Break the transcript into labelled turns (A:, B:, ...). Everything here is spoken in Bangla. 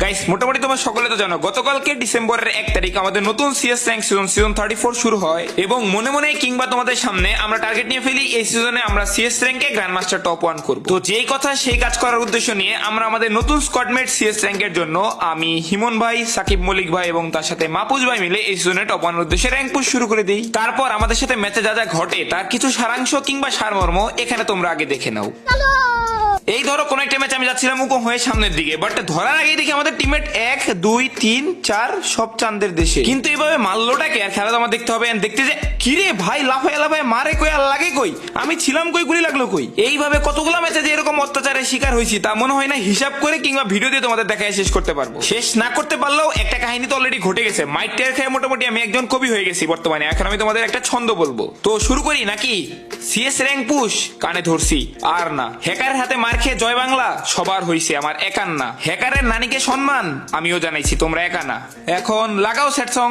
A: গাইস মোটামুটি তোমরা সকলে তো জানো গতকালকে ডিসেম্বরের 1 তারিখ আমাদের নতুন সিএস র্যাঙ্ক সিজন 34 শুরু হয় এবং মনে মনে কিংবা তোমাদের সামনে আমরা টার্গেট নিয়ে ফেলি এই সিজনে আমরা সিএস র্যাঙ্কে গ্র্যান্ড মাস্টার টপ 1 করব। তো যেই কথা সেই কাজ করার উদ্দেশ্য নিয়ে আমরা আমাদের নতুন স্কোয়াডমেট সিএস র্যাঙ্কের জন্য আমি হিমন ভাই, সাকিব মল্লিক ভাই এবং তার সাথে মাহফুজ ভাই মিলে এই সিজনে টপ 1 উদ্দেশ্যে র্যাঙ্ক পুশ শুরু করে দিই। তারপর আমাদের সাথে ম্যাচে যা যা ঘটে তার কিছু সারাংশ কিংবা সারমর্ম এখানে তোমরা আগে দেখে নাও। এই ধরো কোন একটা ম্যাচ আমি যাচ্ছিলাম উকম হয়ে সামনের দিকে, বাট ধরার আগেই দেখি আমাদের টিমমেট 1 2 3 4 সব চাঁদের দেশে। কিন্তু এইভাবে মারলোটাকে আর খেলা তো আমার দেখতে হবে, দেখতে যে কিরে ভাই লাফায় লাফায় মারে কই আর লাগে কই, আমি ছিলাম কই গুলি লাগলো কই। এইভাবে কতগুলো ম্যাচে যে এরকম অত্যাচারের শিকার হয়েছি তা মনে হয় না হিসাব করে কিংবা ভিডিও দিয়ে তোমাদের দেখায় শেষ করতে পারবো। শেষ না করতে পারলেও একটা কাহিনী তো অলরেডি ঘটে গেছে। মাইট টের খেয়ে মোটামুটি আমি একজন কবি হয়ে গেছি বর্তমানে। এখন আমি তোমাদের একটা ছন্দ বলবো, তো শুরু করি নাকি? সিএস র্যাঙ্ক পুশ কানে ধরছি আর না, হ্যাকারের হাতে মার খেয়ে জয় বাংলা সবার হইছে, আমার একান না। হ্যাকারের নানিকে সম্মান আমিও জানাইছি, তোমরা একা না। এখন লাগাও সেট সং।